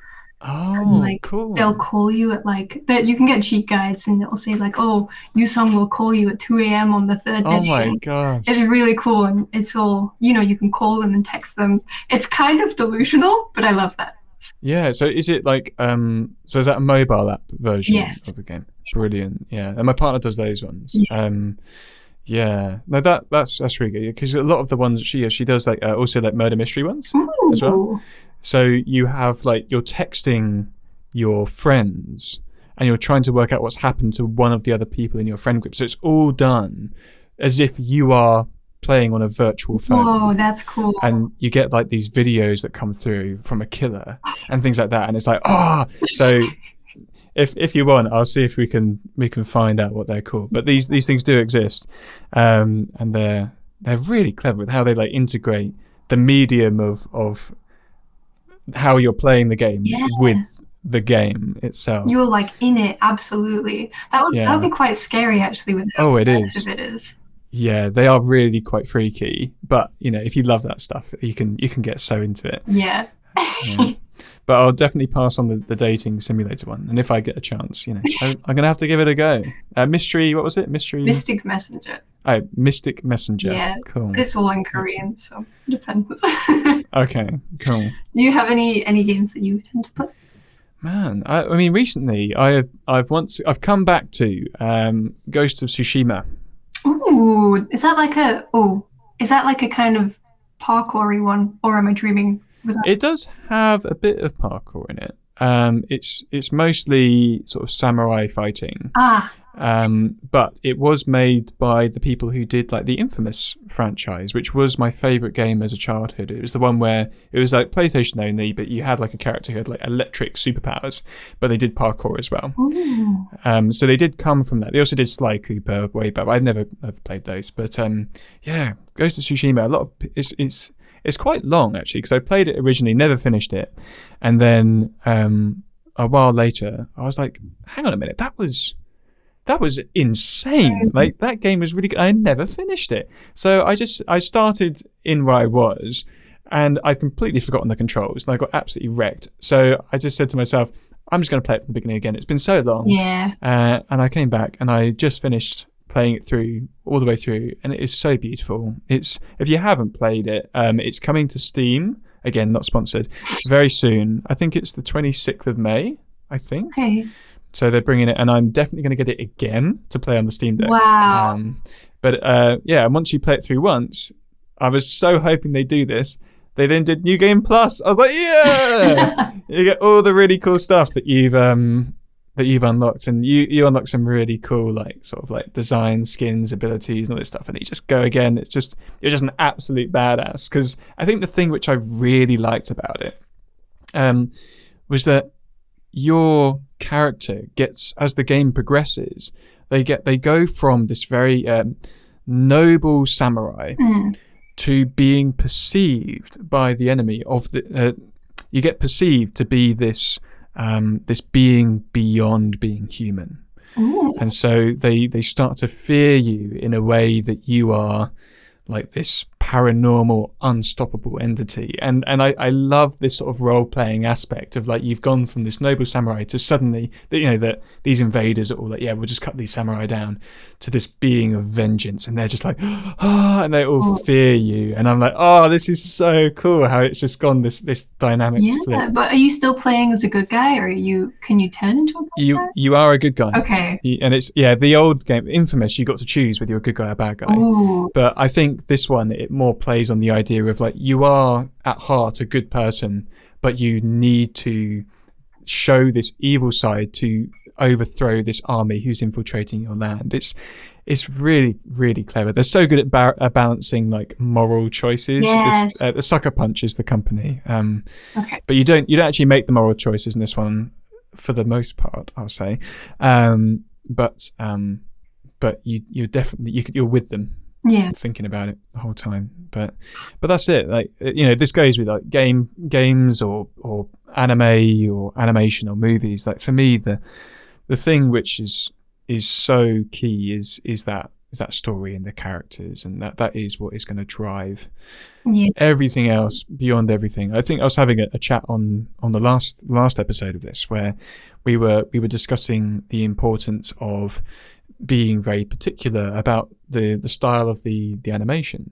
Oh, and, cool.
They'll call you at that. You can get cheat guides, and it'll say like, "Oh, Yusong will call you at 2 a.m. on the third day."
Oh my gosh!
It's really cool, and it's all you can call them and text them. It's kind of delusional, but I love that.
Yeah. So is it like So is that a mobile app version of the game? Brilliant. Yeah, and my partner does those ones. Yeah. No, that's really good because a lot of the ones she does also murder mystery ones as well. So you have you're texting your friends and you're trying to work out what's happened to one of the other people in your friend group. So it's all done as if you are playing on a virtual phone.
Whoa, that's cool.
And you get these videos that come through from a killer and things like that. And it's so if you want, I'll see if we can find out what they're called. But these things do exist, and they're really clever with how they integrate the medium of how you're playing the game with the game itself.
You're in it, absolutely. That would be quite scary actually. With how
it is.
It is.
Yeah, they are really quite freaky. But if you love that stuff, you can get so into it.
Yeah.
But I'll definitely pass on the dating simulator one. And if I get a chance, I'm going to have to give it a go. Mystery, what was it?
Mystic Messenger.
Oh, Mystic Messenger.
Yeah,
cool.
But it's all in Korean, so it depends.
Okay, cool.
Do you have any games that you tend to play?
Man, I mean, recently I've come back to Ghost of Tsushima.
Ooh, is that like a kind of parkour-y one, or am I dreaming?
It does have a bit of parkour in it. It's mostly sort of samurai fighting. But it was made by the people who did like the Infamous franchise, which was my favorite game as a childhood. It was the one where it was like PlayStation only, but you had like a character who had like electric superpowers, but they did parkour as well. So they did come from that. They also did Sly Cooper way back. I've never played those, but yeah, Ghost of Tsushima. It's quite long actually, because I played it originally, never finished it, and then a while later I was like, hang on a minute, that was insane. Like, that game was really good. I never finished it. So I started in where I was, and I'd completely forgotten the controls, and I got absolutely wrecked. So I just said to myself, I'm just going to play it from the beginning again. It's been so long.
Yeah.
And I came back, and I just finished playing it through, all the way through, and it is so beautiful. If you haven't played it, it's coming to Steam. Again, not sponsored. Very soon. I think it's the 26th of May, I think.
Okay.
So they're bringing it, and I'm definitely going to get it again to play on the Steam Deck.
Wow.
But yeah, once you play it through once, I was so hoping they'd do this. They then did New Game Plus. I was like, yeah! You get all the really cool stuff that you've unlocked, and you unlock some really cool, like, sort of like design, skins, abilities, and all this stuff, and you just go again. You're just an absolute badass. Because I think the thing which I really liked about it was that your character gets, as the game progresses, they go from this very noble samurai to being perceived by the enemy of the. You get perceived to be this being beyond being human.
Ooh.
And so they start to fear you in a way that you are like this paranormal, unstoppable entity. And I love this sort of role-playing aspect of, like, you've gone from this noble samurai to suddenly, that these invaders are all like, yeah, we'll just cut these samurai down, to this being of vengeance. And they're just like, and they all fear you. And I'm like, oh, this is so cool how it's just gone this dynamic flip.
But are you still playing as a good guy, or can you turn into a good guy?
You are a good guy.
Okay.
And it's, the old game, Infamous, you got to choose whether you're a good guy or a bad guy.
Ooh.
But I think this one, it more plays on the idea of, like, you are at heart a good person, but you need to show this evil side to overthrow this army who's infiltrating your land. It's really, really clever. They're so good at balancing, like, moral choices.
Yes.
The Sucker Punch is the company.
Okay.
But you don't actually make the moral choices in this one, for the most part, I'll say. But you're with them.
Yeah.
Thinking about it the whole time, but that's it. Like, this goes with, like, games or anime or animation or movies. Like, for me, the thing which is so key is that story and the characters, and that is what is going to drive everything else beyond everything. I think I was having a chat on the last episode of this, where we were discussing the importance of being very particular about the style of the animation.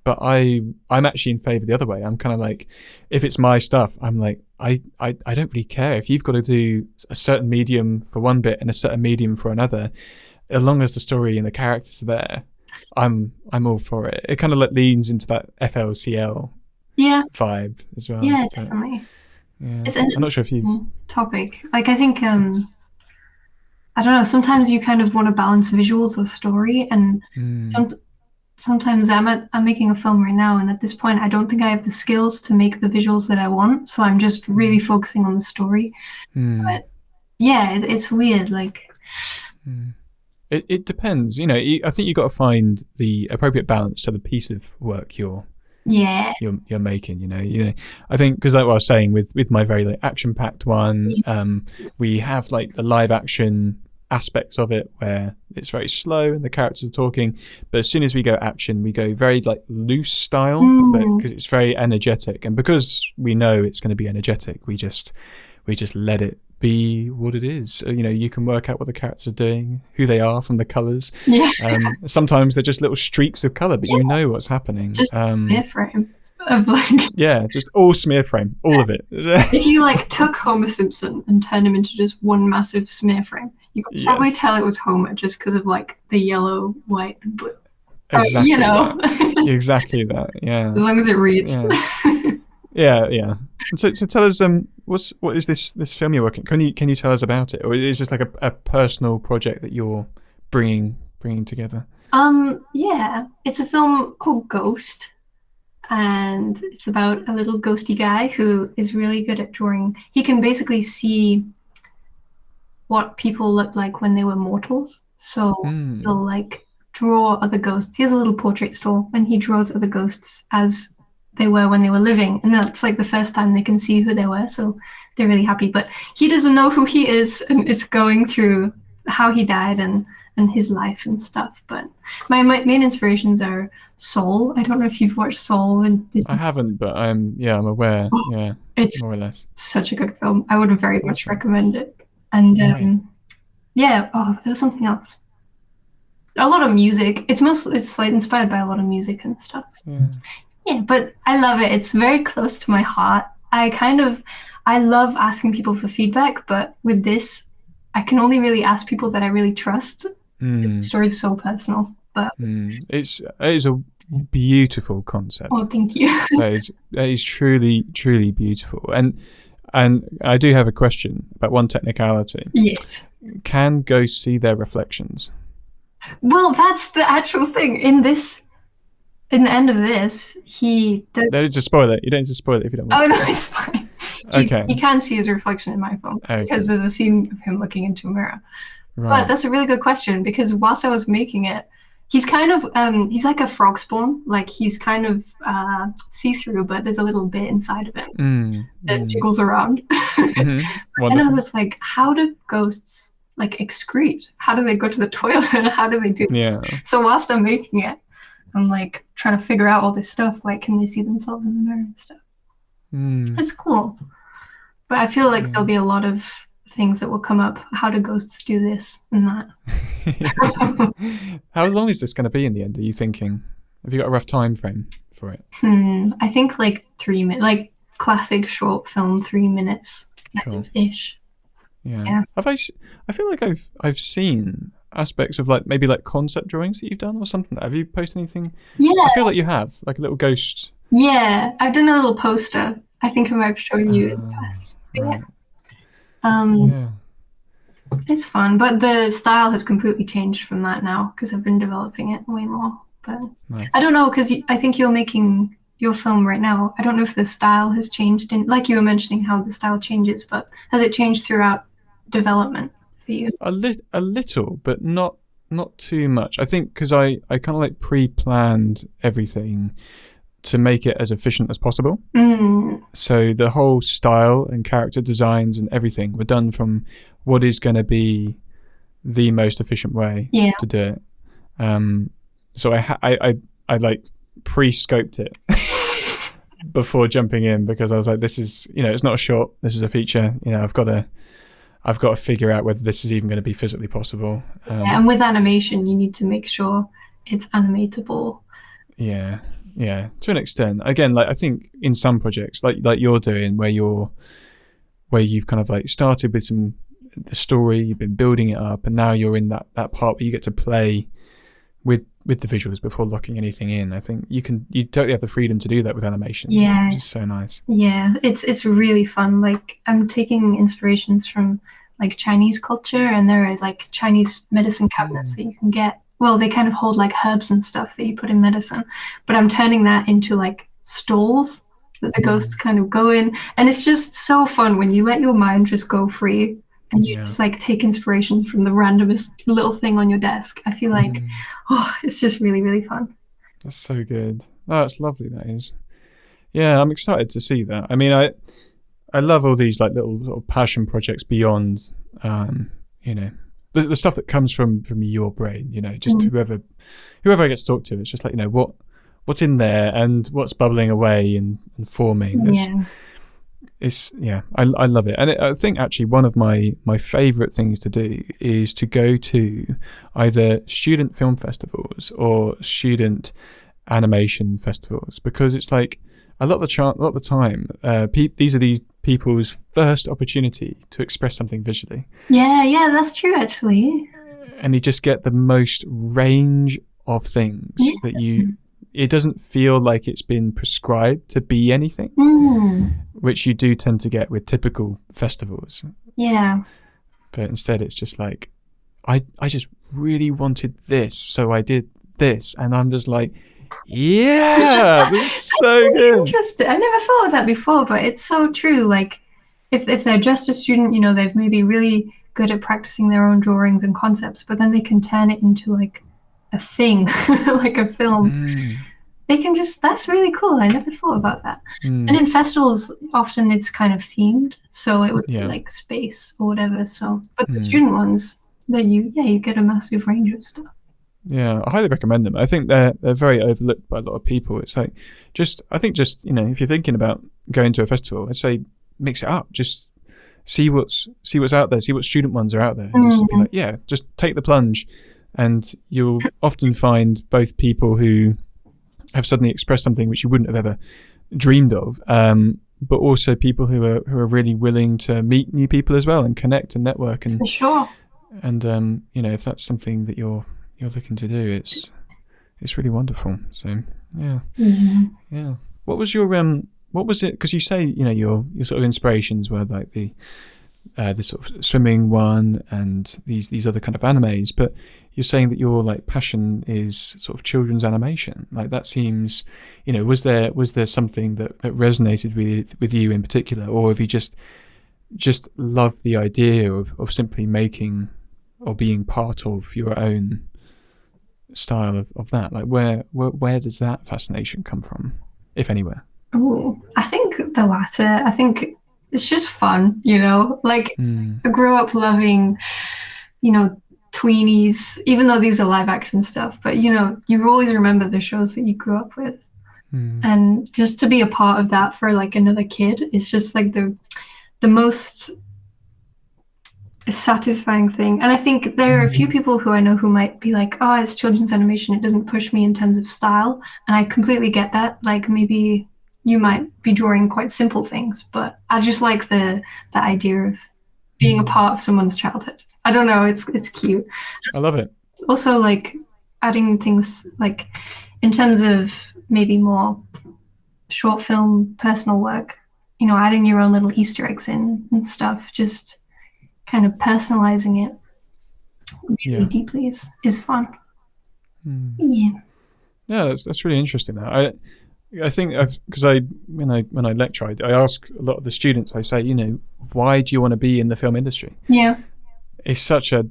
But I'm actually in favor the other way. I'm kind of like, if it's my stuff, I'm like, I don't really care if you've got to do a certain medium for one bit and a certain medium for another, as long as the story and the characters are there. I'm all for it. It kind of, like, leans into that FLCL vibe as well.
Yeah, definitely.
Yeah.
I'm
not sure if you've
topic. Like, I think I don't know, sometimes you kind of want to balance visuals or story, and sometimes I'm making a film right now, and at this point I don't think I have the skills to make the visuals that I want, so I'm just really focusing on the story. But yeah, it's weird, like
it depends. I think you've got to find the appropriate balance to the piece of work you're making. I think, because, like what I was saying with my very, like, action-packed one, we have, like, the live action aspects of it where it's very slow and the characters are talking, but as soon as we go action, we go very, like, loose style, because it's very energetic, and because we know it's going to be energetic, we just let it be what it is. You can work out what the characters are doing, who they are from the colors. Sometimes they're just little streaks of color, but you know what's happening.
Just smear frame of, like,
just all smear frame, all of it.
If you, like, took Homer Simpson and turned him into just one massive smear frame, you could probably tell it was Homer just because of, like, the yellow, white, and blue.
Exactly. Exactly that. Yeah.
As long as it reads.
Yeah. And so tell us, what is this film you're working? Can you tell us about it, or is this like a personal project that you're bringing together?
Yeah, it's a film called Ghost, and it's about a little ghosty guy who is really good at drawing. He can basically see what people look like when they were mortals. So he'll like draw other ghosts. He has a little portrait store and he draws other ghosts as they were when they were living. And that's like the first time they can see who they were. So they're really happy. But he doesn't know who he is, and it's going through how he died and his life and stuff. But my main inspirations are Soul. I don't know if you've watched Soul and
I haven't, but I'm aware. Yeah,
it's
more or less.
such a good film. I would very much recommend it. And yeah, there was something else. A lot of music. It's like inspired by a lot of music and stuff. Yeah, but I love it. It's very close to my heart. I love asking people for feedback, but with this, I can only really ask people that I really trust. The story's so personal, but
it is a beautiful concept.
Oh, thank you.
That is truly beautiful. And I do have a question about one technicality.
Yes.
Can ghosts see their reflections?
Well, that's the actual thing. In the end of this, he does.
Don't just spoil it. You don't need to spoil it if you don't want.
Oh no, it's fine. He can see his reflection in my phone because there's a scene of him looking into a mirror. Right. But that's a really good question, because whilst I was making it, he's kind of he's like a frog spawn. Like he's kind of see-through, but there's a little bit inside of him that jiggles around. And I was like, how do ghosts like excrete? How do they go to the toilet? How do they do that?
Yeah.
So whilst I'm making it, I'm like trying to figure out all this stuff. Like, can they see themselves in the mirror and stuff? It's cool. But I feel like there'll be a lot of things that will come up. How do ghosts do this and that?
How long is this going to be in the end, are you thinking? Have you got a rough time frame for it?
I think like 3 minutes, like classic short film, 3 minutes ish.
Yeah. I feel like I've seen aspects of like maybe like concept drawings that you've done or something. Have you posted anything?
Yeah.
I feel like you have, like a little ghost.
Yeah, I've done a little poster. I think I might have shown you in the past. Right. It's fun, but the style has completely changed from that now because I've been developing it way more. But nice. I don't know, because I think you're making your film right now. I don't know if the style has changed, like you were mentioning how the style changes, but has it changed throughout development for you?
A little, but not too much. I think because I kind of like pre-planned everything to make it as efficient as possible. So the whole style and character designs and everything were done from what is going to be the most efficient way to do it. So I like pre-scoped it before jumping in, because I was like, this is, it's not a short, this is a feature. I've got to figure out whether this is even going to be physically possible.
And with animation, you need to make sure it's animatable.
Yeah, to an extent. Again, like I think in some projects, like you're doing, where you've kind of like started with the story, you've been building it up, and now you're in that part where you get to play with the visuals before locking anything in. I think you totally have the freedom to do that with animation.
Yeah,
which is so nice.
Yeah, it's really fun. Like I'm taking inspirations from like Chinese culture, and there are like Chinese medicine cabinets that you can get. Well, they kind of hold like herbs and stuff that you put in medicine, but I'm turning that into like stalls that the ghosts kind of go in, and it's just so fun when you let your mind just go free and you just like take inspiration from the randomest little thing on your desk. I feel like it's just really, really fun.
That's so good. Oh, that's lovely, that is. Yeah, I'm excited to see that. I mean, I love all these like little sort of passion projects beyond the stuff that comes from your brain, just whoever I get to talk to, it's just like, what's in there and what's bubbling away and forming. I love it. And I think actually one of my favorite things to do is to go to either student film festivals or student animation festivals, because it's like a lot of the time, these are these people's first opportunity to express something visually.
Yeah, that's true actually.
And you just get the most range of things that it doesn't feel like it's been prescribed to be anything, which you do tend to get with typical festivals.
Yeah.
But instead it's just like, I just really wanted this, so I did this, and I'm just like, yeah, this is so good.
Interesting. I never thought of that before, but it's so true. Like, if they're just a student, they've maybe really good at practicing their own drawings and concepts, but then they can turn it into like a thing, like a film. They can that's really cool. I never thought about that. And in festivals, often it's kind of themed, so it would be like space or whatever. So, but the student ones, then you get a massive range of stuff.
Yeah, I highly recommend them. I think they're very overlooked by a lot of people. It's like, I think if you're thinking about going to a festival, I'd say mix it up. Just see what's out there. See what student ones are out there. And just be like, just take the plunge, and you'll often find both people who have suddenly expressed something which you wouldn't have ever dreamed of, but also people who are really willing to meet new people as well and connect and network. And
for sure.
And if that's something that you're looking to do, it's really wonderful. So yeah. What was it, because you say your sort of inspirations were like the sort of swimming one and these other kind of animes, but you're saying that your like passion is sort of children's animation. Like, that seems, was there something that resonated with you in particular, or have you just loved the idea of simply making or being part of your own style of that? Like, where does that fascination come from, if anywhere?
Oh, I think the latter. I think it's just fun, like I grew up loving, tweenies, even though these are live action stuff, but you always remember the shows that you grew up with. And just to be a part of that for like another kid is just like the most satisfying thing. And I think there are a few people who I know who might be like, oh, it's children's animation, it doesn't push me in terms of style. And I completely get that. Like, maybe you might be drawing quite simple things, but I just like the idea of being a part of someone's childhood. I don't know, it's cute.
I love it.
Also, like adding things like in terms of maybe more short film personal work, adding your own little Easter eggs in and stuff, just kind of personalizing it really deeply is fun. Yeah,
that's really interesting. I think because when I lecture, I ask a lot of the students, I say, why do you want to be in the film industry?
Yeah,
it's such a,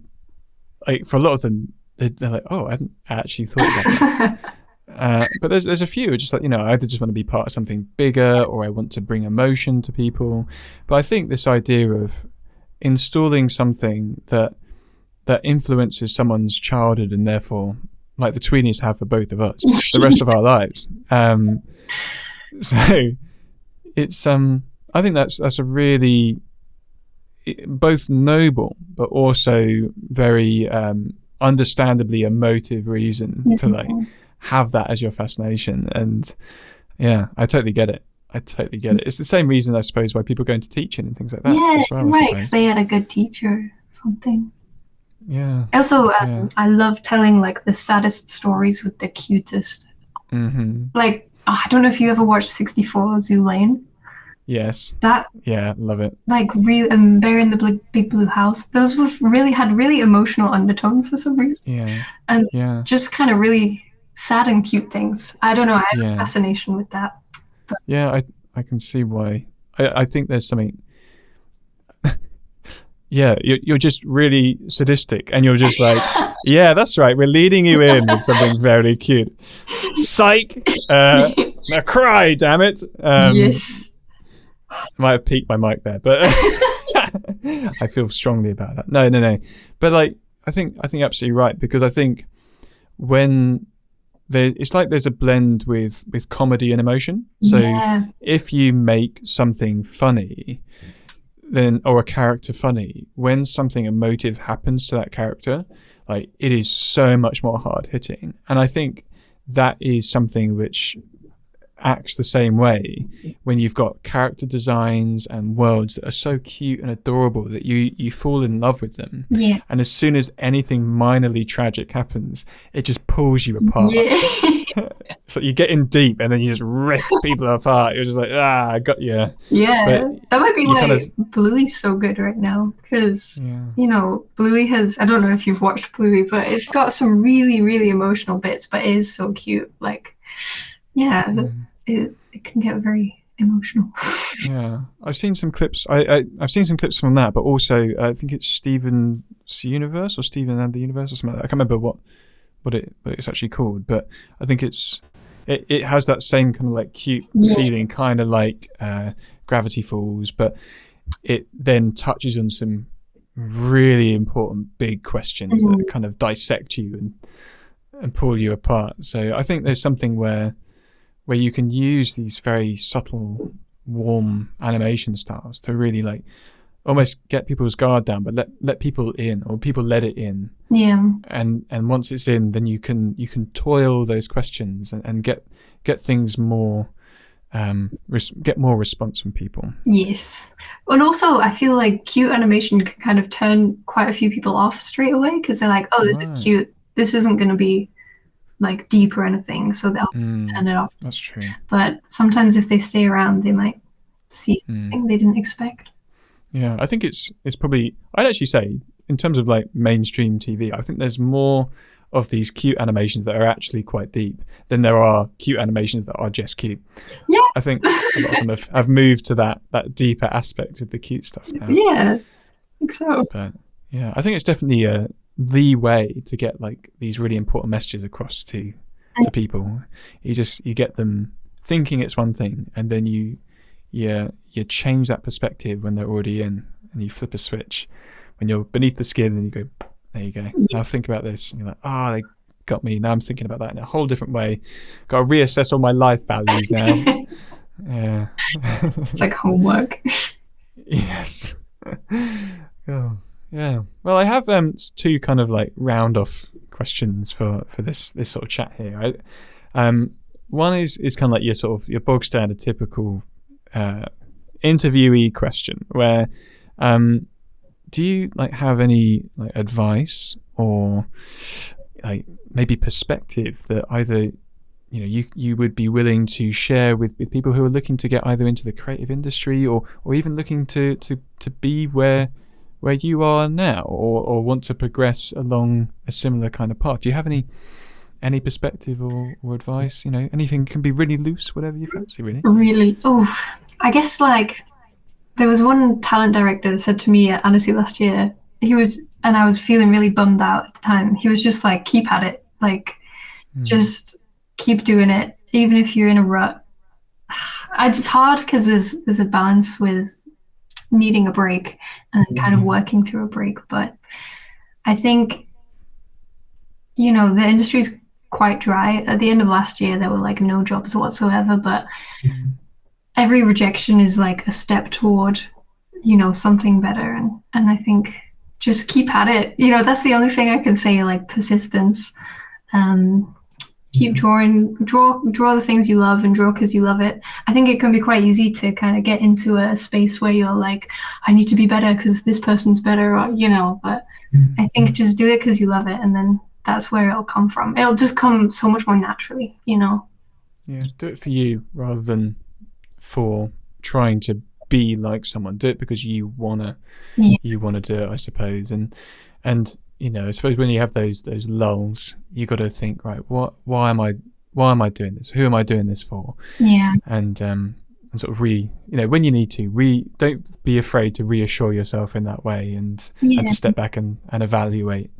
like, for a lot of them, they're like, oh, I hadn't actually thought about that. But there's a few who are just like, I either just want to be part of something bigger, or I want to bring emotion to people. But I think this idea of installing something that influences someone's childhood, and therefore, like the tweenies have for both of us, the rest of our lives. So it's I think that's a really both noble but also very understandably emotive reason to like have that as your fascination. And yeah, I totally get it. It's the same reason, I suppose, why people go into teaching and things like that.
Yeah,
as well,
right. If they had a good teacher or something.
Yeah.
Also, I love telling like the saddest stories with the cutest. Like, I don't know if you ever watched 64 Zoo Lane.
Yes. Love it.
Like, real Bear in the Big Blue House. Those had really emotional undertones for some reason.
Yeah.
And just kind of really sad and cute things. I don't know. I have a fascination with that. But
yeah, I can see why. I think there's something. Yeah, you're just really sadistic, and you're just like, yeah, that's right. We're leading you in with something very cute. Psych! Now cry, damn it!
Yes.
I might have peaked my mic there, but I feel strongly about that. No. But like, I think absolutely right, because I think when it's like there's a blend with comedy and emotion. So if you make something funny, then, or a character funny, when something emotive happens to that character, like, it is so much more hard hitting. And I think that is something which acts the same way when you've got character designs and worlds that are so cute and adorable that you fall in love with them.
Yeah.
And as soon as anything minorly tragic happens, it just pulls you apart.
Yeah.
So you get in deep and then you just rip people apart. You're just like, I got you.
Yeah,
But
that might be
you
why
kind of,
Bluey's so good right now, because
yeah.
you know Bluey has. I don't know if you've watched Bluey, but it's got some really, really emotional bits, but it is so cute. Like, yeah, it can get very emotional.
Yeah, I've seen some clips. I've seen some clips from that, but also I think it's Steven's Universe or Steven and the Universe or something like that. I can't remember what it's actually called, but I think it has that same kind of like cute feeling, kind of like Gravity Falls, but it then touches on some really important big questions that kind of dissect you and pull you apart. So I think there's something where you can use these very subtle, warm animation styles to really like almost get people's guard down, but let people in, or people let it in.
Yeah.
And once it's in, then you can toil those questions and get things more, get more response from people.
Yes. And also, I feel like cute animation can kind of turn quite a few people off straight away, because they're like, oh, this is cute. This isn't going to be like deep or anything, so they'll turn it off.
That's true.
But sometimes if they stay around, they might see something they didn't expect.
Yeah, I think it's probably, I'd actually say, in terms of like mainstream TV, I think there's more of these cute animations that are actually quite deep than there are cute animations that are just cute.
Yeah.
I think a lot of them have moved to that deeper aspect of the cute stuff now.
Yeah, I think so.
But yeah, I think it's definitely the way to get like these really important messages across to people. You get them thinking it's one thing, and then you change that perspective when they're already in, and you flip a switch when you're beneath the skin, and you go, there you go. Now think about this. And you're like, they got me. Now I'm thinking about that in a whole different way. Got to reassess all my life values now. Yeah.
It's like homework.
Yes. Oh, yeah. Well, I have two kind of like round off questions for this sort of chat here. Right? One is kind of like your bog standard typical interviewee question, where do you like have any like advice or like maybe perspective that either you would be willing to share with people who are looking to get either into the creative industry or even looking to be where you are now, or want to progress along a similar kind of path? Do you have any perspective or advice? Anything can be really loose, whatever you fancy, really.
Really? Oh, I guess like there was one talent director that said to me at Annecy last year, and I was feeling really bummed out at the time. He was just like, keep at it. Like, just keep doing it, even if you're in a rut. It's hard because there's a balance with needing a break and kind of working through a break. But I think, the industry's quite dry. At the end of last year, there were like no jobs whatsoever, but every rejection is like a step toward, something better. And I think just keep at it. That's the only thing I can say, like persistence. Keep drawing, draw the things you love, and draw because you love it. I think it can be quite easy to kind of get into a space where you're like, I need to be better because this person's better, or, but I think just do it because you love it, and then that's where it'll come from. It'll just come so much more naturally, Yeah,
do it for you rather than for trying to be like someone. Do it because you wanna do it, I suppose. And I suppose when you have those lulls, you got to think, right, why am I doing this? Who am I doing this for?
Yeah.
And sort of when you need to don't be afraid to reassure yourself in that way, and to step back and evaluate,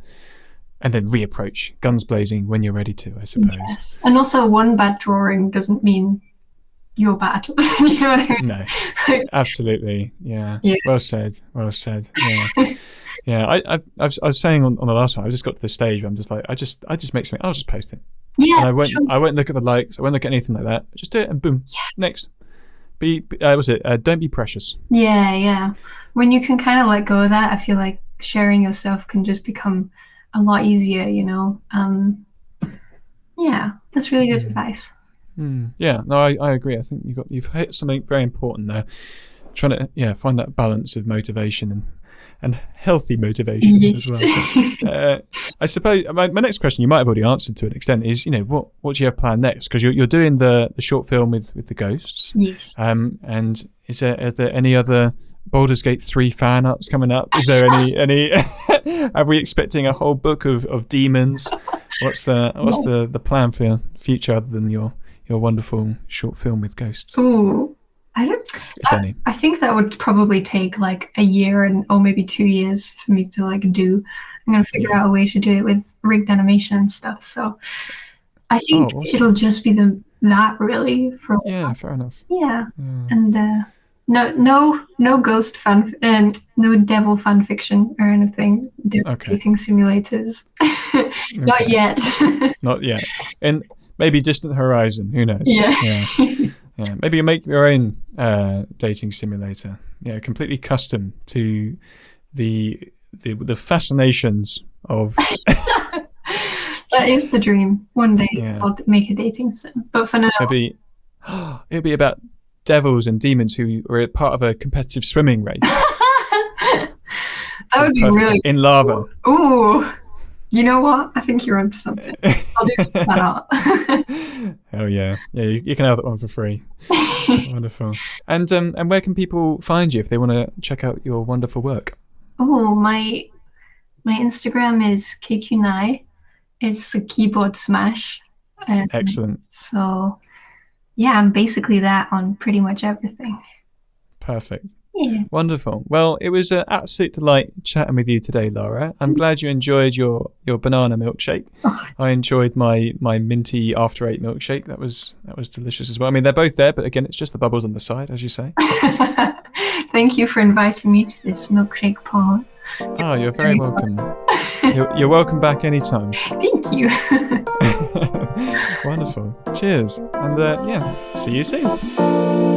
and then reapproach guns blazing when you're ready to, I suppose. Yes.
And also, one bad drawing doesn't mean you're bad. You know what I mean?
No, absolutely. Yeah. Well said. Yeah. Yeah, I was saying on the last one, I just got to the stage where I'm just like, I just make something, I'll just post it.
Yeah.
And I won't look at the likes, I won't look at anything like that. Just do it and boom. Yeah. Next. Don't be precious.
Yeah. When you can kind of let go of that, I feel like sharing your stuff can just become a lot easier, Yeah, that's really good advice.
Yeah, no, I agree. I think you've hit something very important there. Trying to find that balance of motivation and healthy motivation as well. I suppose my next question you might have already answered to an extent is, what do you have planned next? Because you're doing the short film with the ghosts.
Yes.
And are there any other Baldur's Gate 3 fan arts coming up? Is there any? Are we expecting a whole book of demons? What's the plan for your future other than your wonderful short film with ghosts?
Ooh, I don't. I think that would probably take like a year or maybe 2 years for me to like do. I'm gonna figure out a way to do it with rigged animation and stuff. So I think it'll just be that really for.
Yeah, fair enough.
Yeah. And no ghost fan and no devil fan fiction or anything. Dating simulators. Not yet.
Not yet. And maybe Distant Horizon. Who knows?
Yeah.
Yeah. Maybe you make your own dating simulator. Yeah, completely custom to the fascinations of.
That is the dream. One day I'll make a dating sim. But for now,
it'll be about devils and demons who are part of a competitive swimming race.
That would be really
in lava.
Ooh, you know what? I think you're onto something. I'll do some fan art.
Oh yeah, you can have that one for free. Wonderful. And where can people find you if they want to check out your wonderful work?
Oh, my Instagram is KQNai. It's a keyboard smash.
Excellent.
So, yeah, I'm basically that on pretty much everything.
Perfect.
Yeah.
Wonderful. Well, it was an absolute delight chatting with you today, Lara. I'm glad you enjoyed your banana milkshake. I enjoyed my minty After 8 milkshake. That was delicious as well. I mean, they're both there, but again, it's just the bubbles on the side, as you say.
Thank you for inviting me to this milkshake parlor.
Oh, you're very welcome. You're welcome back anytime.
Thank you.
Wonderful. Cheers. And see you soon.